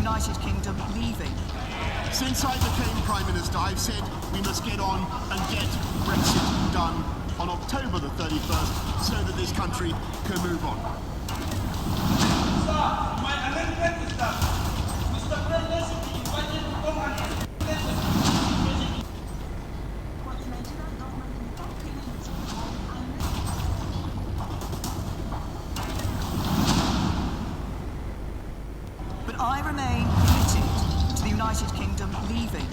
United Kingdom leaving. Since I became Prime Minister, I've said we must get on and get Brexit done on October the 31st so that this country can move on. Sir, my amendment is that Mr. President should be invited to come and explain the situation. What the Nigerian government is talking is But I remain committed to the United Kingdom leaving.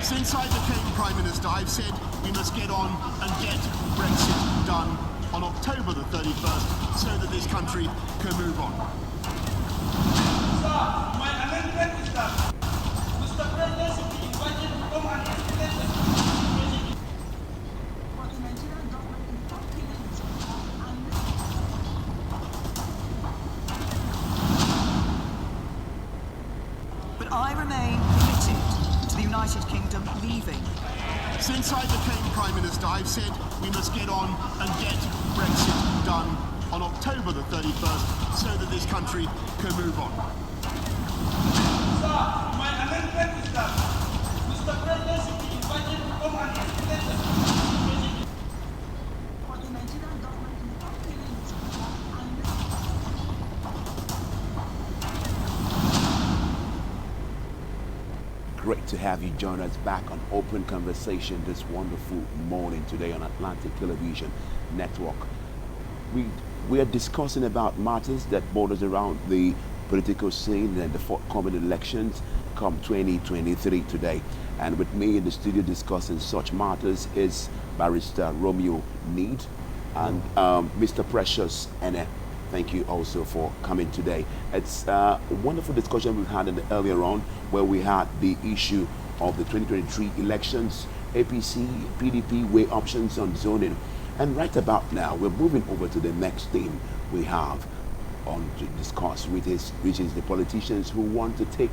Since I became Prime Minister, I've said we must get on and get Brexit done on October the 31st so that this country can move on. Sir, my amendment is that Mr. President should be invited to come and explain the situation. what the Nigerian government is talking is But I remain committed to the United Kingdom leaving. Since I became Prime Minister, I've said we must get on and get Brexit done on October the 31st so that this country can move on. Sir, my amendment is that Mr. President should be invited to come and explain the situation. what the Nigerian government is talking is Great to have you join us back on Open Conversation this wonderful morning today on Atlantic Television Network. We are discussing about matters that borders around the political scene and the forthcoming elections come 2023 today. And with me in the studio discussing such matters is Barrister Romeo Need and Mr. Precious Ene. Thank you also for coming today. It's a wonderful discussion we've had earlier on where we had the issue of the 2023 elections, APC, PDP, way options on zoning. And right about now, we're moving over to the next thing we have on to discuss, which is the politicians who want to take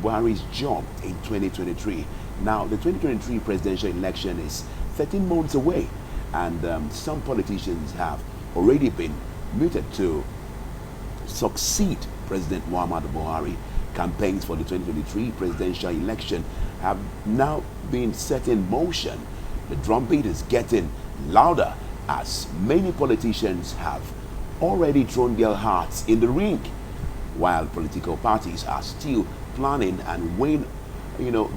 Buhari's job in 2023. Now, the 2023 presidential election is 13 months away, and some politicians have already been mooted to succeed President Muhammadu Buhari. Campaigns for the 2023 presidential election have now been set in motion. The drumbeat is getting louder as many politicians have already thrown their hearts in the ring, while political parties are still planning and weighing,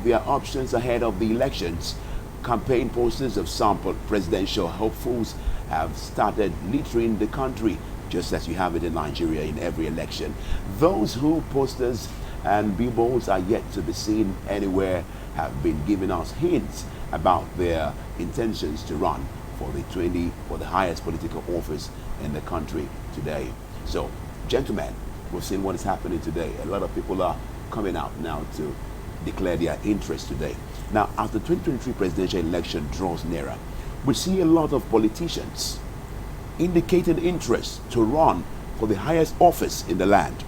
their options ahead of the elections. Campaign posters of some presidential hopefuls have started littering the country, just as you have it in Nigeria in every election. Those who posters and billboards are yet to be seen anywhere have been giving us hints about their intentions to run for the highest political office in the country today. So, gentlemen, we've seen what is happening today. A lot of people are coming out now to declare their interest today. Now, as the 2023 presidential election draws nearer, we see a lot of politicians indicating interest to run for the highest office in the land.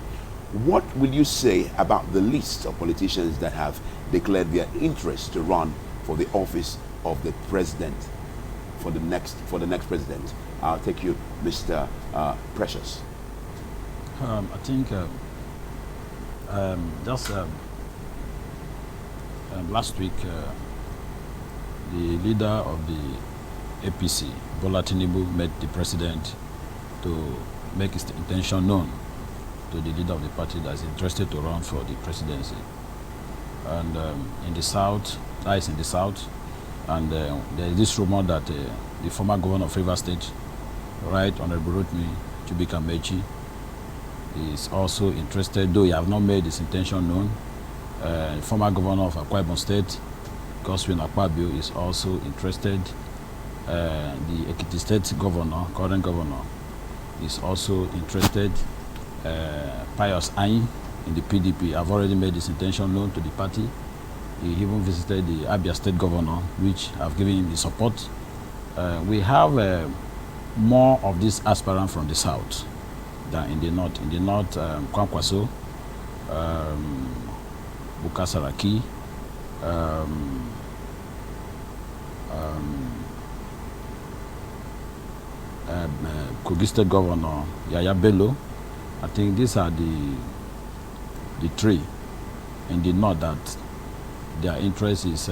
What will you say about the list of politicians that have declared their interest to run for the office of the president, for the next president? I'll take you, Mr. Precious. I think last week, the leader of the APC, Bola Tinubu, met the president to make his intention known to the leader of the party that is interested to run for the presidency. And in the south, and there is this rumor that the former governor of Rivers State, Right Honorable Rotimi Chubika-Mechi, is also interested, though he have not made his intention known. Former governor of Akwa Ibom State, Godswin Akpabio, is also interested. The Ekiti State governor, current governor, is also interested. Pius Ayin in the PDP have already made his intention known to the party. He even visited the Abia State governor, which have given him the support. We have more of these aspirants from the south than in the north. In the north, Kwankwaso, Bukasaraki, Kogi State Governor Yaya Bello. I think these are the the three in the north that their interest is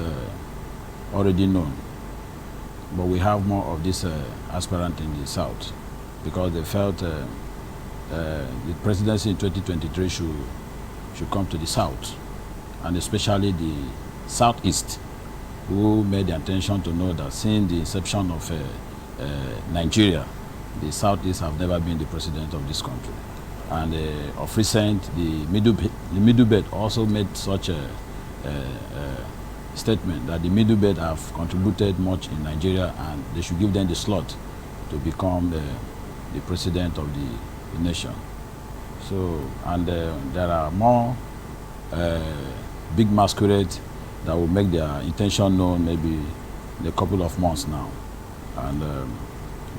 already known. But we have more of this aspirant in the south because they felt the presidency in 2023 should come to the south, and especially the southeast, who made the intention to know that since the inception of Nigeria, the southeast have never been the president of this country. And of recent, the middle belt also made such a statement that the middle belt have contributed much in Nigeria and they should give them the slot to become the president of the nation. So, and there are more big masquerades that will make their intention known maybe in a couple of months now. And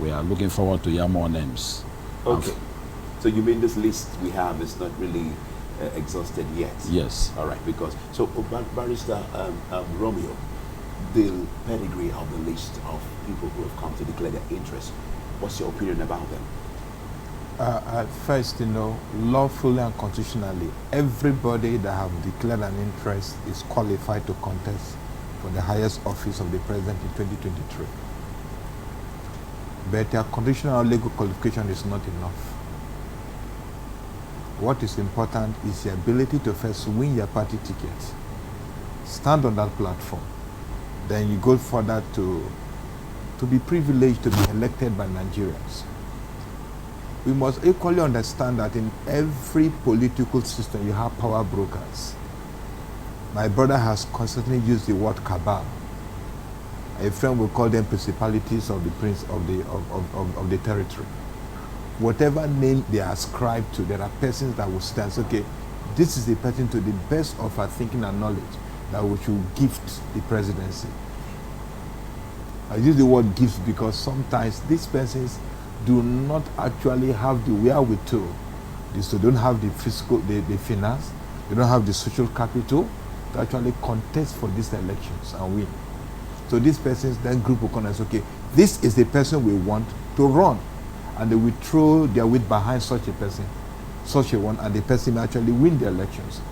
we are looking forward to hear more names. Okay. So you mean this list we have is not really exhausted yet? Yes. All right, because, so Barrister Romeo, the pedigree of the list of people who have come to declare their interest, what's your opinion about them? First, lawfully and constitutionally, everybody that have declared an interest is qualified to contest for the highest office of the president in 2023. But their conditional legal qualification is not enough. What is important is the ability to first win your party ticket, stand on that platform, then you go further to be privileged to be elected by Nigerians. We must equally understand that in every political system you have power brokers. My brother has constantly used the word cabal. A friend will call them principalities of the prince of the territory. Whatever name they are ascribed to, there are persons that will stand. Okay, this is the person to the best of our thinking and knowledge that we should gift the presidency. I use the word gift because sometimes these persons do not actually have the wherewithal. They don't have the fiscal, the finance, they don't have the social capital to actually contest for these elections and win. So these persons, then group will come and say, okay, this is the person we want to run. And they will throw their weight behind such a person, such a one, and the person may actually win the elections.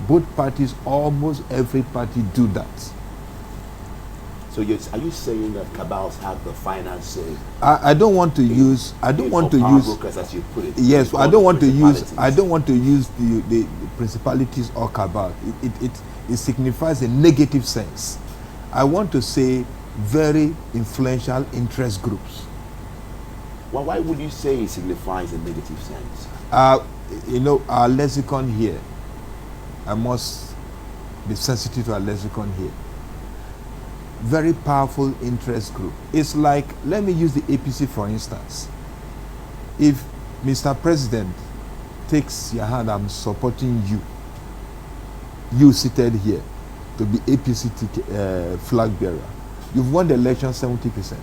Both parties, almost every party do that. So are you saying that cabals have the finances? I don't want to use. I don't want to use. Brokers, as you put it. Yes, I don't want to use. I don't want to use the principalities or cabal. It signifies a negative sense. I want to say very influential interest groups. Well, why would you say it signifies a negative sense? Our lexicon here, I must be sensitive to our lexicon here. Very powerful interest group. It's like, let me use the APC for instance. If Mr. President takes your hand, I'm supporting you seated here to be APC flag bearer, you've won the election 70%.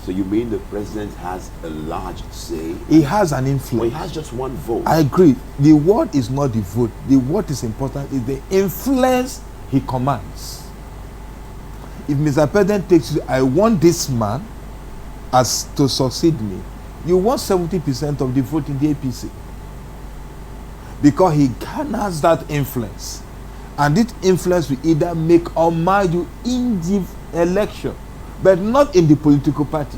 So you mean the president has a large say? He has an influence. Well, he has just one vote. I agree. The word is not the vote. The what is important is the influence he commands. If Mr. President takes you, I want this man as to succeed me, you want 70% of the vote in the APC. Because he garners that influence. And this influence will either make or mar you in the election, but not in the political party.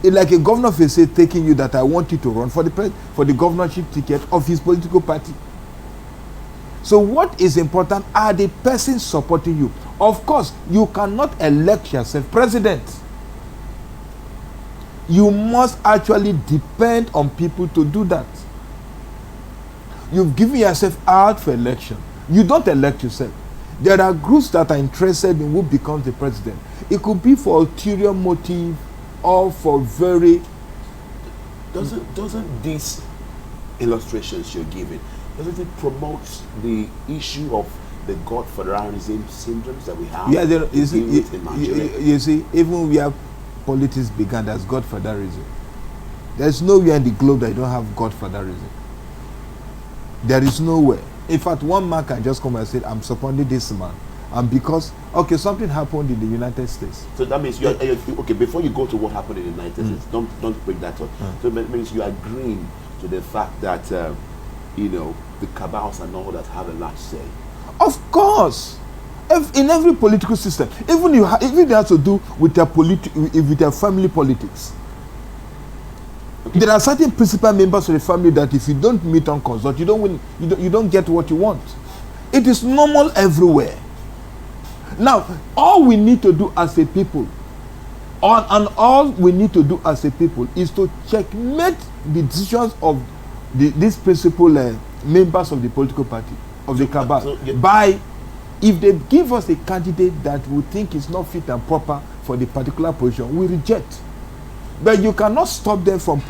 It's like a governor of a state taking you that I want you to run for the governorship ticket of his political party. So what is important are the persons supporting you. Of course, you cannot elect yourself president. You must actually depend on people to do that. You've given yourself out for election. You don't elect yourself. There are groups that are interested in who becomes the president. It could be for ulterior motive or for very... Doesn't these illustrations you're giving, doesn't it promote the issue of the godfatherism syndromes that we have? Yeah, you see, even where politics began, there's godfatherism. There's nowhere in the globe that you don't have godfatherism. There is nowhere. In fact, one man can just come and say, I'm supporting this man. And because, okay, something happened in the United States. So that means, okay, before you go to what happened in the United States, don't break that up. So that means you are agreeing to the fact that the cabals and all that have a large say? Of course. In every political system, even it has to do with their family politics. Okay. There are certain principal members of the family that if you don't meet on consult, you don't win. You don't get what you want. It is normal everywhere. Now, all we need to do as a people, all we need to do as a people is to checkmate the decisions of these principal members of the political party, of the cabal, by, if they give us a candidate that we think is not fit and proper for the particular position, we reject. But you cannot stop them from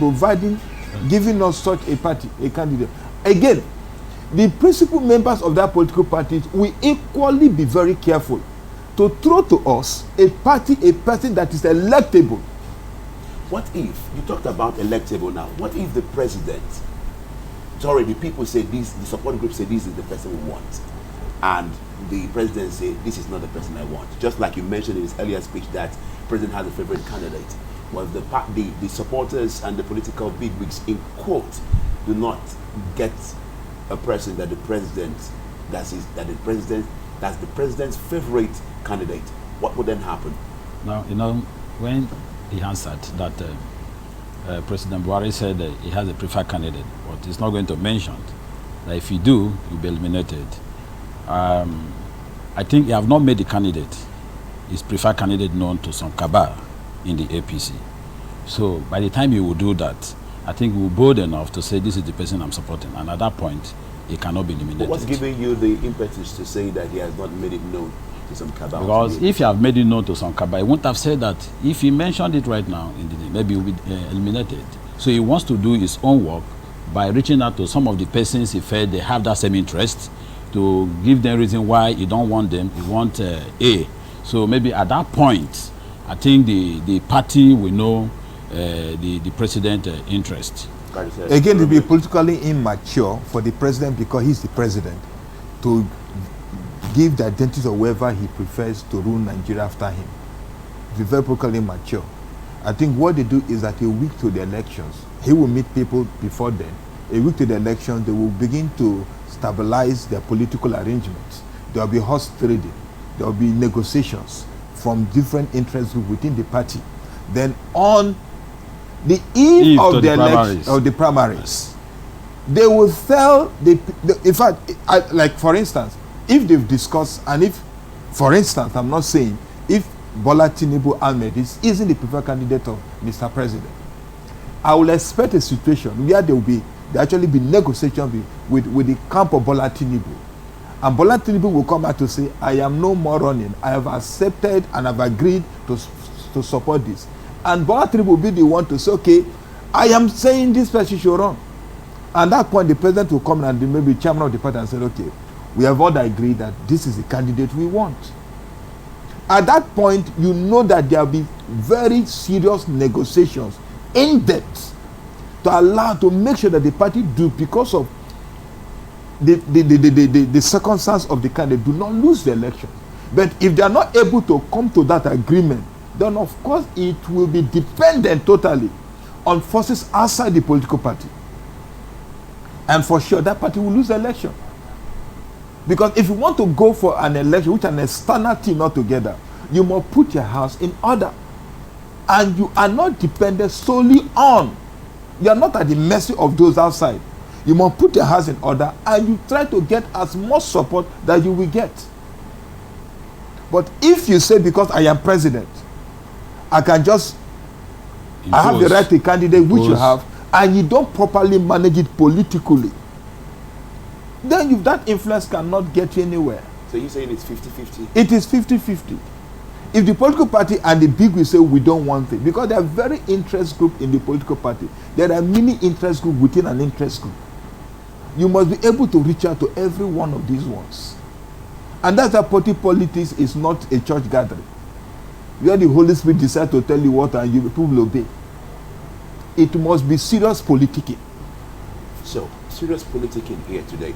giving us such a candidate. Again, the principal members of that political party will equally be very careful to throw to us a person that is electable. What if, you talked about electable now, what if the president, the people say this, the support group say this is the person we want, and the president say this is not the person I want? Just like you mentioned in his earlier speech that the president has a favorite candidate. Well, the supporters and the political bigwigs in quote do not get a person that the president's favorite candidate, what would then happen? Now, when he answered that President Buhari said he has a preferred candidate, but he's not going to mention that if you do, you'll be eliminated. I think he have not made the candidate, his preferred candidate, known to some cabal in the APC. So by the time he will do that, I think we're bold enough to say this is the person I'm supporting, and at that point, he cannot be eliminated. But what's giving you the impetus to say that he has not made it known to some cabal? Because if he have made it known to some cabal, he wouldn't have said that. If he mentioned it right now, maybe he will be eliminated. So he wants to do his own work by reaching out to some of the persons he felt they have that same interest, to give them reason why he don't want them. He want A. So maybe at that point, I think the party will know the president interest. Again, it will be politically immature for the president, because he's the president, to give the identity of whoever he prefers to rule Nigeria after him. It will be very politically immature. I think what they do is that a week to the elections, he will meet people before then. A week to the elections, they will begin to stabilize their political arrangements. There will be horse trading. There will be negotiations from different interest groups within the party. Then on the eve of the election, of the primaries, they will tell in fact, like for instance, if they've discussed, and if, for instance, I'm not saying, if Bola Tinubu Ahmed isn't the preferred candidate of Mr. President, I will expect a situation where there actually be negotiation with the camp of Bola Tinubu. And Bola Tinubu will come out to say, I am no more running. I have accepted and have agreed to support this. And Bola Tinubu will be the one to say, okay, I am saying this person should run. And at that point, the president will come and maybe chairman of the party and say, okay, we have all agreed that this is the candidate we want. At that point, you know that there will be very serious negotiations in depth to make sure that the party do, because of the circumstance of the candidate, do not lose the election. But if they are not able to come to that agreement, then of course it will be dependent totally on forces outside the political party. And for sure, that party will lose the election. Because if you want to go for an election with an external team altogether, you must put your house in order. And you are not dependent solely on, you are not at the mercy of those outside. You must put your house in order, and you try to get as much support that you will get. But if you say, because I am president, I can just, I have the right to candidate which you have, and you don't properly manage it politically, then that influence cannot get you anywhere. So you're saying it's 50-50? It is 50-50. If the political party and the big will say we don't want it, because there are very interest group in the political party. There are many interest groups within an interest group. You must be able to reach out to every one of these ones. And that's why party politics is not a church gathering, where the Holy Spirit decides to tell you what and you people will obey. It must be serious politicking. So, serious politicking here today.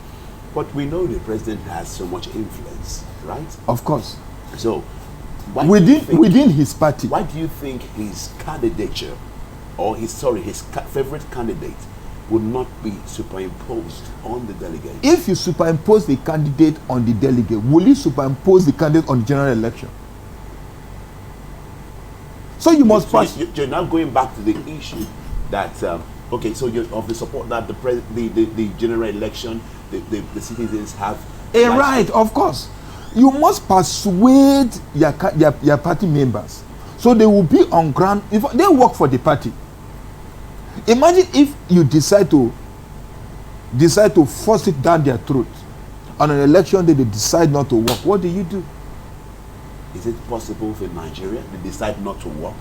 But we know the president has so much influence, right? Of course. So, within his party. Why do you think his candidature, or his favorite candidate, would not be superimposed on the delegate. If you superimpose the candidate on the delegate, will you superimpose the candidate on the general election? So you must pass. You're now going back to the issue that okay, so you're of the support that the general election, the citizens have A right, of course. You must persuade your party members, so they will be on ground. If they work for the party, imagine if you decide to force it down their throat on an election day. They decide not to work. What do you do? Is it possible for Nigeria to decide not to work?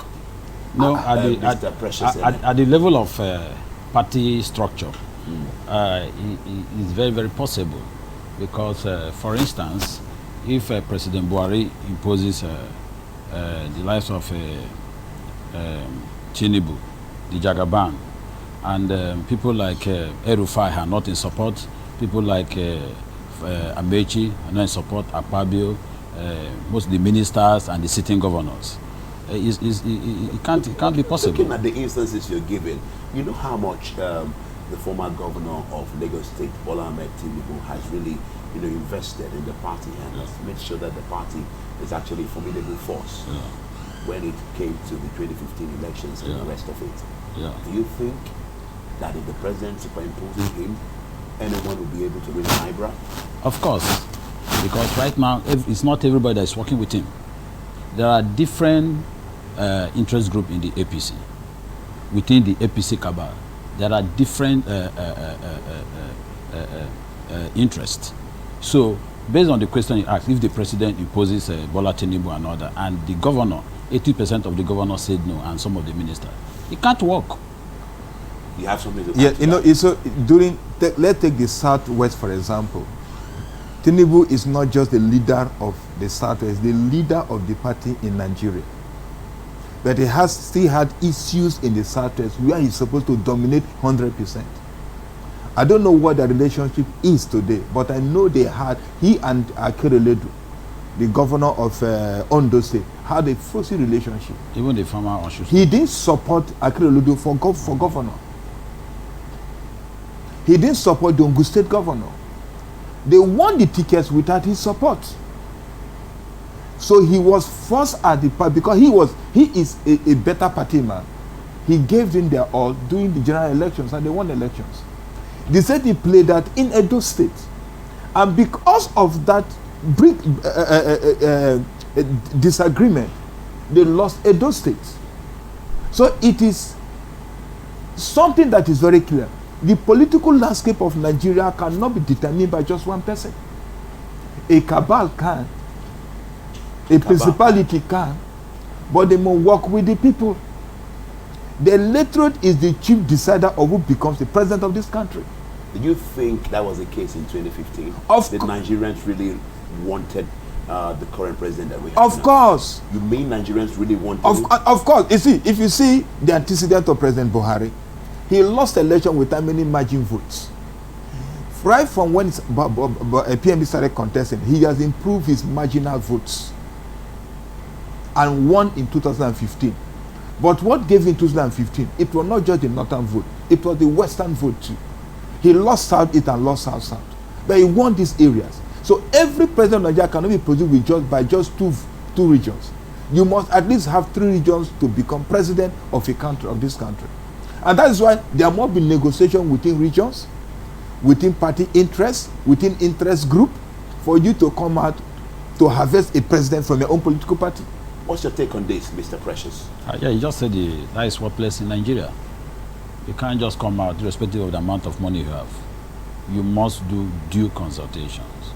No, at the level of party structure, it is very, very possible. Because, for instance, if President Buhari imposes the lives of Tinubu, the Jagaban, and people like El-Rufai are not in support, people like Amechi are not in support, Akpabio, most of the ministers and the sitting governors. It can't be possible. Looking at the instances you're giving, you know how much the former governor of Lagos State, Bola Ahmed Tinubu, has really, invested in the party and has made sure that the party is actually a formidable force when it came to the 2015 elections and the rest of it. Do you think that if the president superimposes him, anyone will be able to win an eyebrow? Of course, because right now it's not everybody that is working with him. There are different interest groups in the APC. Within the APC cabal, there are different interests. So, based on the question you asked, if the president imposes Bola Tinubu and other, and the governor, 80% of the governor said no, and some of the ministers, it can't work. You have something to Yeah, so let's take the Southwest for example. Tinubu is not just the leader of the Southwest, the leader of the party in Nigeria. But he has still had issues in the Southwest where he's supposed to dominate 100%. I don't know what the relationship is today, but I know he and Akereledu, the governor of Ondo State, had a fuzzy relationship. Even the former Oshu. He didn't support Akereledu for governor. He didn't support the Ogun State governor. They won the tickets without his support. So he was forced at the party because he is a better party man. He gave them their all during the general elections and they won the elections. They said he played that in Edo State. And because of that disagreement, they lost Edo State. So it is something that is very clear. The political landscape of Nigeria cannot be determined by just one person. A cabal can, a principality can, but they must work with the people. The electorate is the chief decider of who becomes the president of this country. Do you think that was the case in 2015? Did Nigerians really wanted the current president that we have Of now? course. You mean Nigerians really wanted Of course. You see, if you see the antecedent of President Buhari, he lost the election with that many margin votes. Right from when PMB started contesting, he has improved his marginal votes and won in 2015. But what gave in 2015? It was not just the northern vote, it was the western vote too. He lost South East and lost South South. But he won these areas. So every president of Nigeria cannot be produced by just two regions. You must at least have 3 regions to become president of a country, of this country. And that is why there must be negotiation within regions, within party interests, within interest group, for you to come out to harvest a president from your own political party. What's your take on this, Mr. Precious? Yeah, you just said that is what place in Nigeria. You can't just come out irrespective of the amount of money you have. You must do due consultations.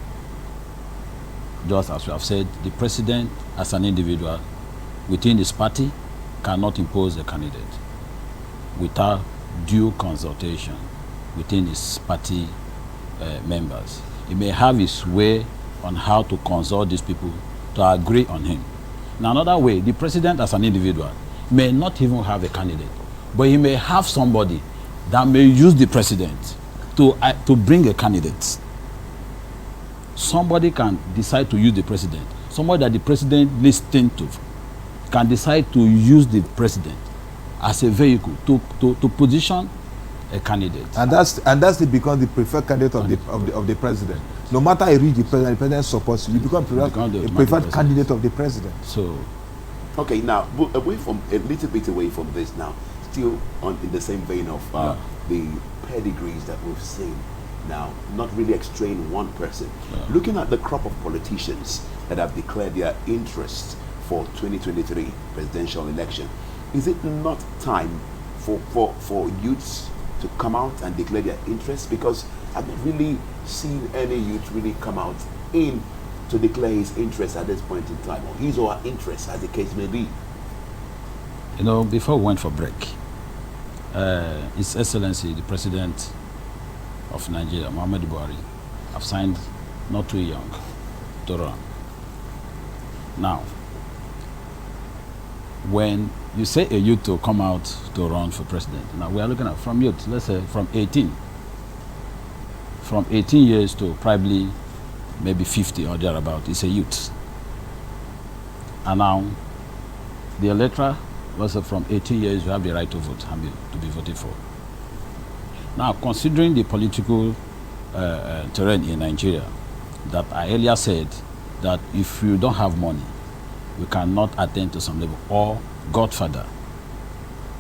Just as we have said, the president as an individual within his party cannot impose a candidate without due consultation within his party members. He may have his way on how to consult these people to agree on him. In another way, the president as an individual may not even have a candidate, but he may have somebody that may use the president to bring a candidate. Somebody can decide to use the president. Somebody that the president listens to can decide to use the president as a vehicle to position a candidate. And that's become the preferred candidate of the president. No matter how you reach the president supports you, you become a preferred candidate of the president. So, okay, now away from a little bit away from this now, still in the same vein of the pedigrees that we've seen now, not really extraying one person. Looking at the crop of politicians that have declared their interest for 2023 presidential election, is it not time for youths to come out and declare their interest? Because I've not really seen any youth really come out to declare his interest at this point in time, or his or her interest, as the case may be. You know, before we went for break, His Excellency, the President of Nigeria, Muhammadu Buhari, have signed not too young to run. Now, when you say a youth to come out to run for president, now we are looking at from youth, let's say from 18 years to probably maybe 50 or thereabout, is a youth. And now the electorate was from 18 years, you have the right to vote and to be voted for. Now, considering the political terrain in Nigeria, that I earlier said that if you don't have money, you cannot attain to some level, or godfather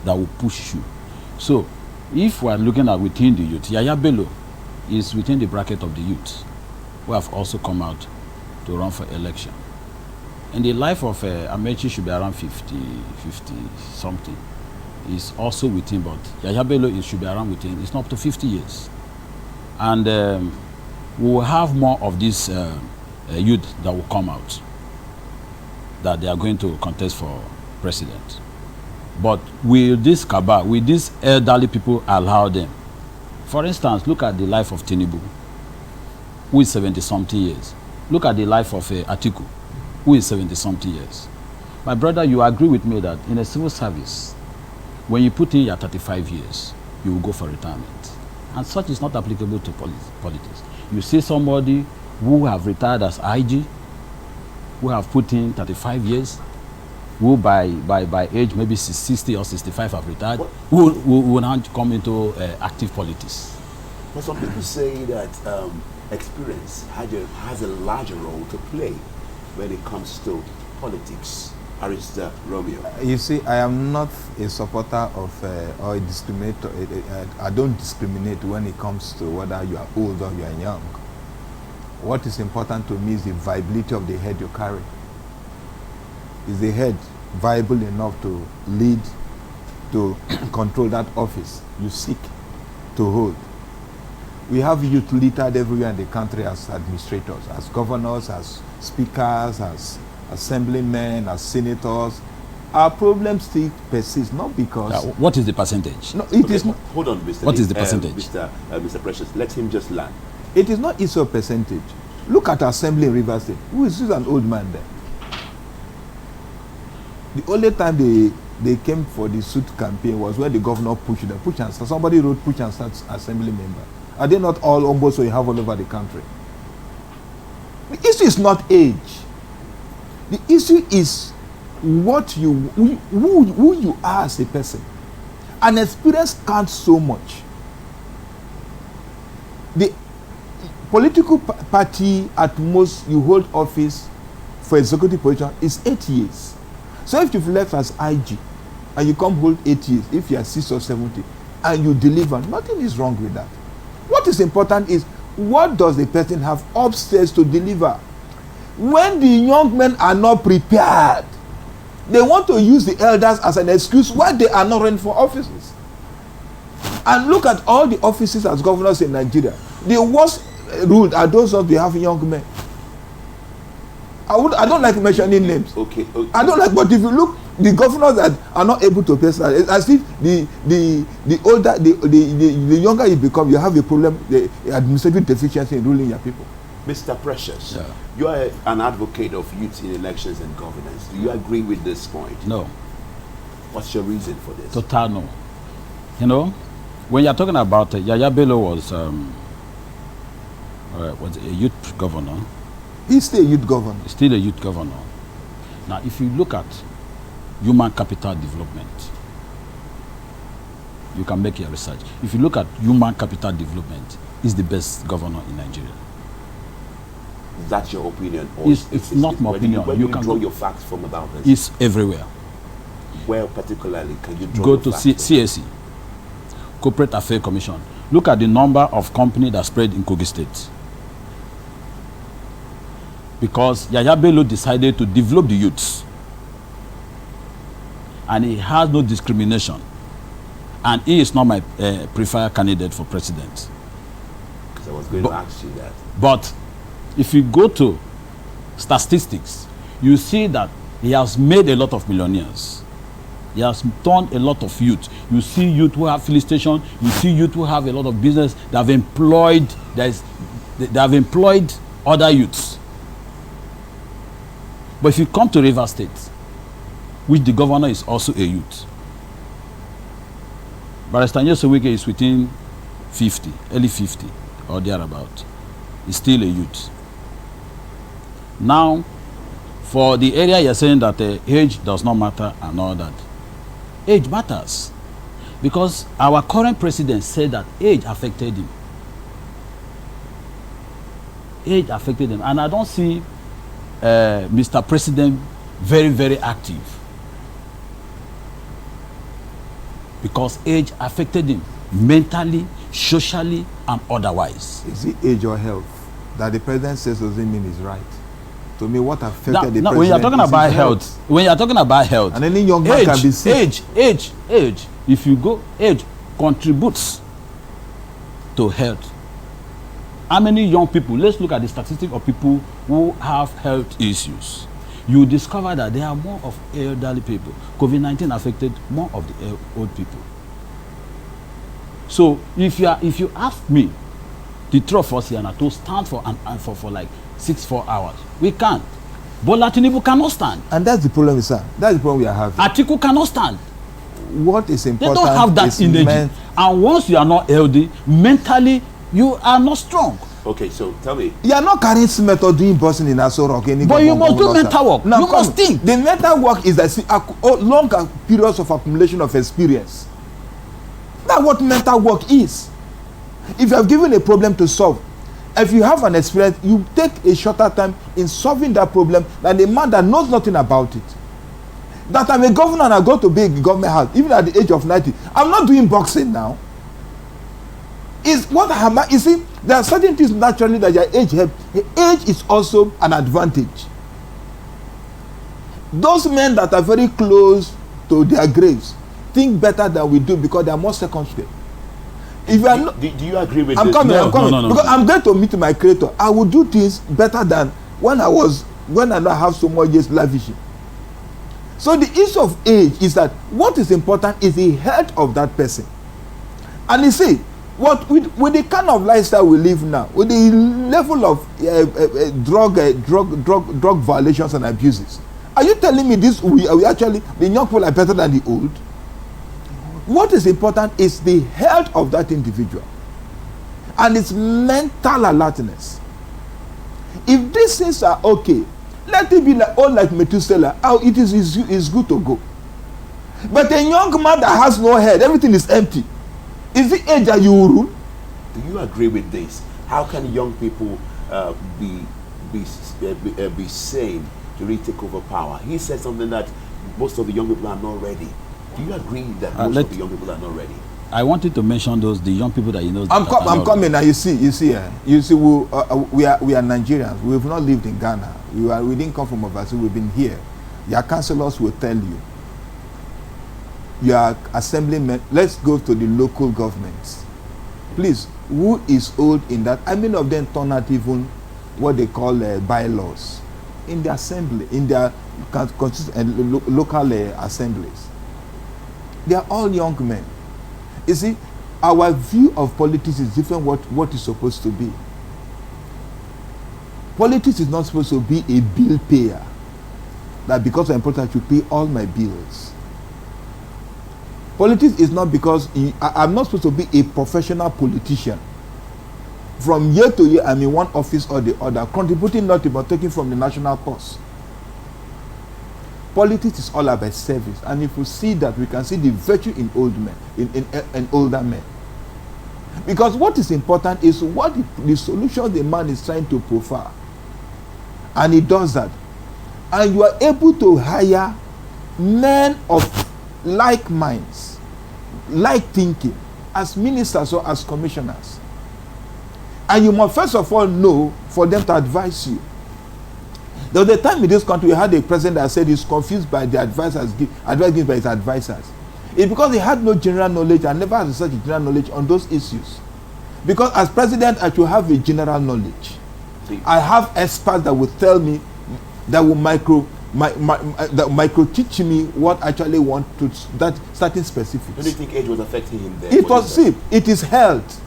that will push you. So, if we are looking at within the youth, Yaya Bello is within the bracket of the youth who have also come out to run for election. And the life of Amechi should be around 50 something. Is also within, but Yaya Bello should be around within, it's not up to 50 years. And we will have more of this youth that will come out, that they are going to contest for president. But will this cabal, will these elderly people allow them? For instance, look at the life of Tinubu, who is 70-something years. Look at the life of Atiku, who is 70-something years. My brother, you agree with me that in a civil service, when you put in your 35 years, you will go for retirement. And such is not applicable to politics. You see somebody who have retired as IG, who have put in 35 years, who by age maybe 60 or 65 have retired, who will now come into active politics. But some people say that experience has a larger role to play when it comes to politics. Arista Romeo. You see, I am not a supporter of or a discriminator. I don't discriminate when it comes to whether you are old or you are young. What is important to me is the viability of the head you carry. Is the head viable enough to lead, to control that office you seek to hold? We have youth littered everywhere in the country as administrators, as governors, as speakers, as assemblymen, as senators. Our problem still persists, not because... what is the percentage? No, it is not. Hold on, Mr. What is the percentage? Mr. Precious, let him just land. It is not issue of percentage. Look at assembly in Rivers State. Who is an old man there? The only time they came for the suit campaign was when the governor pushed them. Push and start. Somebody wrote push and start assembly member. Are they not all almost so you have all over the country? The issue is not age. The issue is what who you are as a person. An experience counts so much. The political party, at most, you hold office for executive position is 8 years. So if you've left as IG and you come hold 8 years, if you are 60 or 70, and you deliver, nothing is wrong with that. What is important is what does the person have upstairs to deliver? When the young men are not prepared, they want to use the elders as an excuse why they are not running for offices. And look at all the offices as governors in Nigeria. The worst ruled are those of the have young men. I don't like mentioning names. Okay. I don't like, but if you look, the governors that are not able to pay salary, it's as if the older, the younger you become, you have a problem, the administrative deficiency in ruling your people. Mr. Precious, you are an advocate of youth in elections and governance. Do you agree with this point? No. What's your reason for this? Total no. You know, when you're talking about Yaya Bello was a youth governor. He's still a youth governor. He's still a youth governor. Now, if you look at human capital development, You can make your research. If you look at human capital development, he's the best governor in Nigeria. Is that your opinion? Or It's not my opinion. Where You do can draw go- your facts from about this? It's everywhere. Where particularly can you draw Go your to facts from? CSE, Corporate Affairs Commission. Look at the number of companies that spread in Kogi State. Because Yaya Bello decided to develop the youths. And he has no discrimination. And he is not my preferred candidate for president. Because I was going to ask you that. But if you go to statistics, you see that he has made a lot of millionaires. He has turned a lot of youth. You see youth who have filling station. You see youth who have a lot of business. They have employed. They have employed other youths. But if you come to River State, which the governor is also a youth, Barrister Nyesowike is within 50, early 50 or thereabout. He's still a youth. Now, for the area you're saying that age does not matter and all that, age matters. Because our current president said that age affected him. Age affected him. And I don't see Mr. President very, very active. Because age affected him mentally, socially, and otherwise. Is it age or health? That the president says doesn't mean he's right. To me, what affected the president when you're talking is about his health, when you're talking about health, and any young man can be sick. age, if you go, age contributes to health. How many young people, let's look at the statistic of people who have health issues. You discover that there are more of elderly people. COVID-19 affected more of the old people. So if you ask me, the three of us here now to stand for like 4 hours, we can't. Bola Tinubu cannot stand. And that's the problem, sir. That's the problem we are having. Atiku cannot stand. What is They important don't have that is energy. And once you are not healthy, mentally, you are not strong. Okay, so tell me. You are not carrying cement or doing bossing in Aso Rock. But you must do mental work. Now, You must think. The mental work is long periods of accumulation of experience. That's what mental work is. If you have given a problem to solve, if you have an experience, you take a shorter time in solving that problem than a man that knows nothing about it. That I'm a governor and I go to be a government house, even at the age of 90. I'm not doing boxing now. Is what I you see, there are certain things naturally that your age help. Age is also an advantage. Those men that are very close to their graves think better than we do because they are more circumspect. If you are not, Do you agree with I'm this? coming. No. Because I'm going to meet my creator. I will do things better than when I don't have so much years lavishing. So the issue of age is that what is important is the health of that person. And you see, what with the kind of lifestyle we live now, with the level of drug violations and abuses, are you telling me this? We actually, the young people are better than the old? What is important is the health of that individual and its mental alertness. If these things are okay, let it be like Methuselah. It is good to go. But a young man that has no head, everything is empty. Is the age that you rule? Do you agree with this? How can young people be sane to really take over power? He said something that most of the young people are not ready. Do you agree that most of the young people are not ready? I wanted to mention the young people that you know. I'm coming now. You see, we are Nigerians. We have not lived in Ghana. We didn't come from overseas. We've been here. Your councillors will tell you. Your assemblymen. Let's go to the local governments. Please, who is old in that? I mean, of them turn out even what they call bylaws in the assembly, in their local assemblies. They are all young men. You see, our view of politics is different what it's supposed to be. Politics is not supposed to be a bill payer. That because I'm important, I should pay all my bills. Politics is not because I'm not supposed to be a professional politician. From year to year, I'm in one office or the other, contributing nothing but taking from the national purse. politics is all about service. And if we see that, we can see the virtue in old men, in older men. Because what is important is what the solution the man is trying to profile. And he does that. And you are able to hire men of like minds, like thinking, as ministers or as commissioners. And you must first of all know for them to advise you. There was a time in this country we had a president that said he's confused by the advice given by his advisors. It's because he had no general knowledge and never had such a general knowledge on those issues. Because as president, I should have a general knowledge. I have experts that will tell me, that will micro teach me what I actually want to, that certain specifics. Don't you think age was affecting him there? It is health.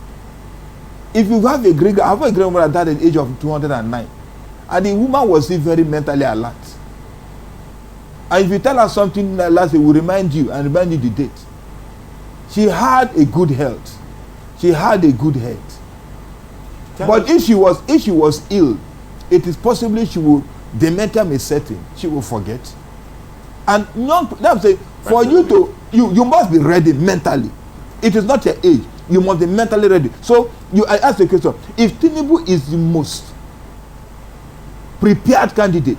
If you have a great, I have a great woman that died at the age of 209, and the woman was still very mentally alert. And if you tell her something like that, it will remind you and remind you the date. She had a good health. She had a good head. But if she was ill, it is possibly dementia may set in. She will forget. And I'm saying, for you must be ready mentally. It is not your age. You must be mentally ready. So I ask the question: if Tinubu is the most prepared candidate,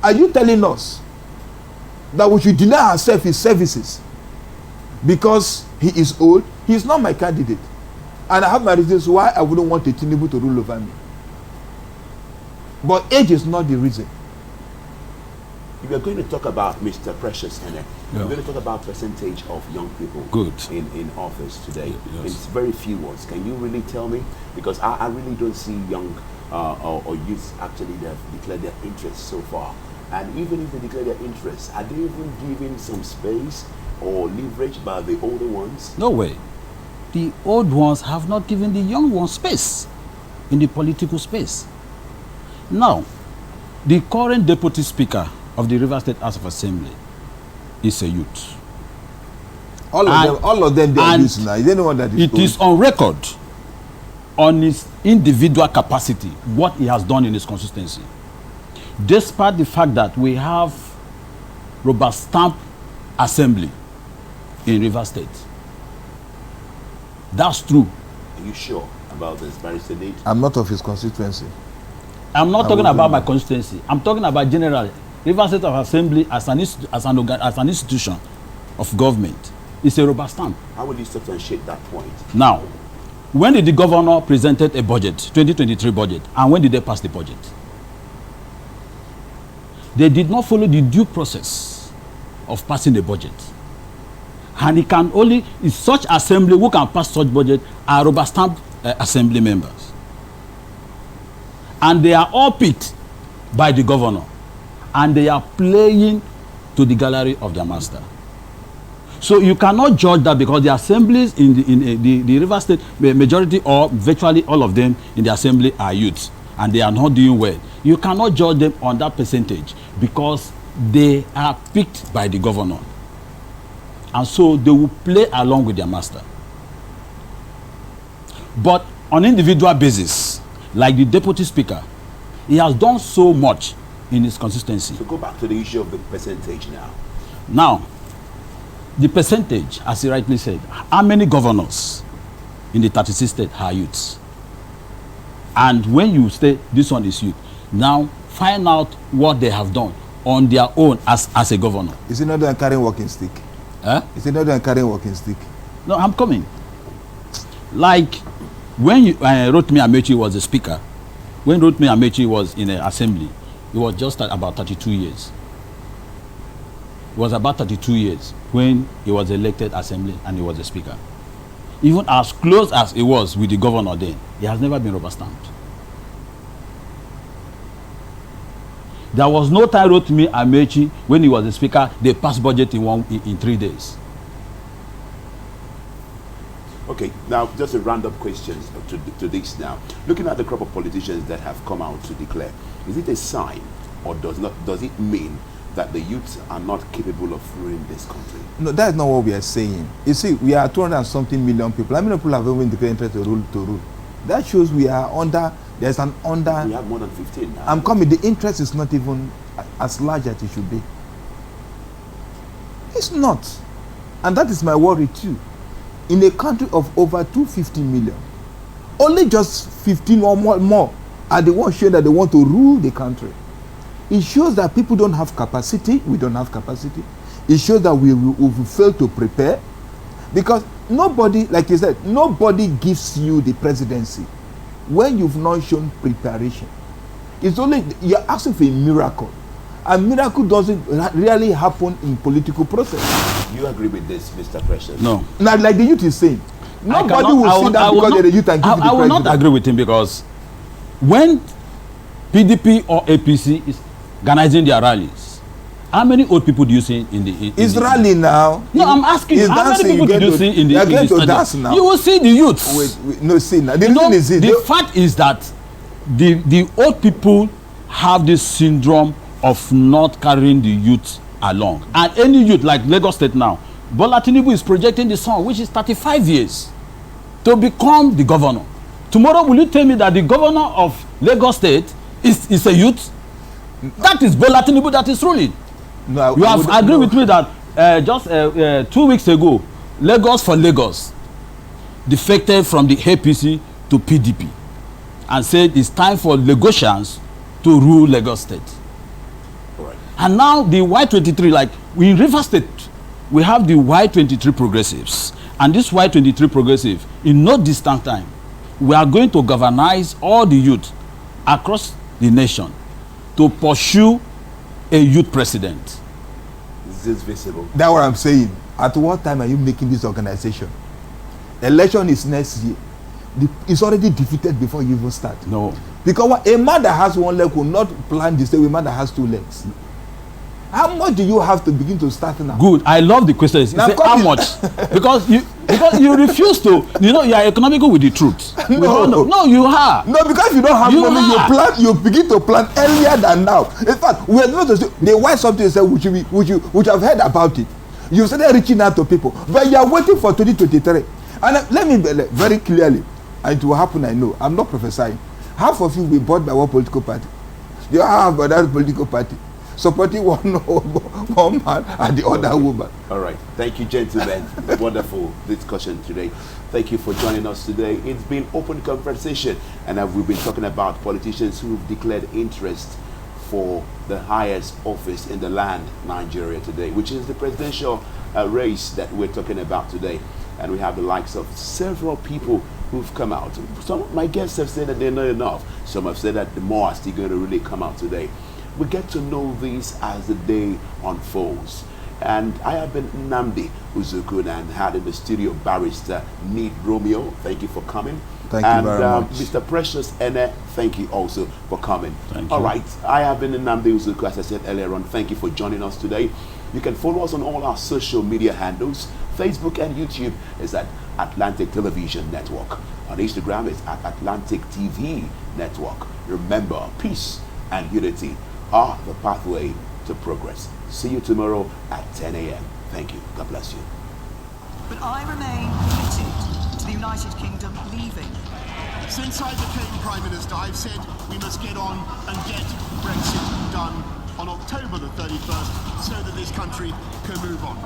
are you telling us that we should deny ourselves his services because he is old? He is not my candidate, and I have my reasons why I wouldn't want a Tinubu to rule over me. But age is not the reason. We are going to talk about Mr. Precious Ene. We're going to talk about percentage of young people in office today. Yes. It's very few words. Can you really tell me? Because I really don't see young or youths actually that have declared their interest so far. And even if they declare their interest, are they even given some space or leverage by the older ones? No way. The old ones have not given the young ones space in the political space. Now, the current deputy speaker of the River State House of Assembly is a youth. All of them they are youths now. Is anyone that is it old? is on record on his individual capacity what he has done in his consistency. Despite the fact that we have rubber stamp assembly in River State. That's true. Are you sure about this, Barrister Nate? I'm not of his constituency. I'm not talking about my constituency. I'm talking about generally. River State of Assembly as an institution of government is a rubber stamp. How will you substantiate that point? Now, when did the governor presented a budget, 2023 budget, and when did they pass the budget? They did not follow the due process of passing the budget. And it can only, is such assembly who can pass such budget are rubber stamp assembly members. And they are all picked by the governor. And they are playing to the gallery of their master. So you cannot judge that because the assemblies in the River State, majority or virtually all of them in the assembly are youths. And they are not doing well. You cannot judge them on that percentage because they are picked by the governor. And so they will play along with their master. But on individual basis, like the deputy speaker, he has done so much in his consistency. So go back to the issue of the percentage now. Now, the percentage, as he rightly said, how many governors in the 36 states are youths? And when you say this one is youth, now find out what they have done on their own as a governor. Is it not them carrying walking stick? Huh? Is it not them carrying walking stick? No, I'm coming. Like when Rotimi Amechi was the speaker, when Rotimi Amechi was in the assembly, it was just about 32 years. It was about 32 years when he was elected assembly and he was the speaker. Even as close as he was with the governor then, he has never been rubber stamped. There was no time Rotimi Amechi when he was the speaker, they passed budget in 3 days. Okay, now just a round-up questions to this now. Looking at the crop of politicians that have come out to declare, is it a sign or does it mean that the youths are not capable of ruling this country? No, that's not what we are saying. You see, we are 200-something million people. How many people have even declared interest to rule? That shows we are under, there's an under... We have more than 15 now. I'm coming, the interest is not even as large as it should be. It's not. And that is my worry too. In a country of over 250 million, only just 15 or more are the ones showing that they want to rule the country. It shows that people don't have capacity. We don't have capacity. It shows that we fail to prepare. Because nobody, like you said, nobody gives you the presidency when you've not shown preparation. It's only, you're asking for a miracle. A miracle doesn't really happen in political process. You agree with this, Mr. Precious? No. Now, like the youth is saying, nobody will see that because they're the youth and give you the I will president. not agree with him, because when PDP or APC is organizing their rallies, how many old people do you see in the It's rally now. No, I'm asking you, how many people do you see in the stadium? You will see the youths. Wait, no, see now. The You know, reason is it. the fact is that the old people have this syndrome of not carrying the youth along. And any youth, like Lagos State now, Bola Tinubu is projecting the son, which is 35 years, to become the governor. Tomorrow, will you tell me that the governor of Lagos State is a youth? That is Bola Tinubu that is ruling. No, You have agreed with me that just 2 weeks ago, Lagos for Lagos defected from the APC to PDP and said it's time for Lagosians to rule Lagos State. Right. And now the Y23, like in River State, we have the Y23 progressives. And this Y23 progressive, in no distant time, we are going to galvanize all the youth across the nation to pursue a youth president. Is this visible? That's what I'm saying. At what time are you making this organization? Election is next year. It's already defeated before you even start. No. Because a man that has one leg will not plan the same way a man that has two legs. How much do you have to begin to start now? Good. I love the question. You say how much? because you refuse to. You know, you are economical with the truth. No, you are. No, because you don't have money, you begin to plan earlier than now. In fact, we are not to say the why something said which have heard about it. You started reaching out to people, but you are waiting for 2023. And let me be very clearly, and it will happen. I know. I'm not prophesying. Half of you will be bought by one political party. You have by that political party supporting one man and the other woman. All right. Thank you, gentlemen. Wonderful discussion today. Thank you for joining us today. It's been open conversation, and we've been talking about politicians who've declared interest for the highest office in the land, Nigeria today, which is the presidential race that we're talking about today. And we have the likes of several people who've come out. Some of my guests have said that they're not enough. Some have said that the more are still going to really come out today. We get to know this as the day unfolds. And I have been Nnamdi Uzukun and had in the studio barrister Need Romeo. Thank you for coming. Thank you very much. Mr. Precious Ene, thank you also for coming. Thank you. All right, I have been Nnamdi Uzukun, as I said earlier on. Thank you for joining us today. You can follow us on all our social media handles. Facebook and YouTube is at Atlantic Television Network. On Instagram it's at Atlantic TV Network. Remember, peace and unity are the pathway to progress. See you tomorrow at 10 a.m. Thank you. God bless you. But I remain committed to the United Kingdom leaving. Since I became Prime Minister, I've said we must get on and get Brexit done on October the 31st so that this country can move on.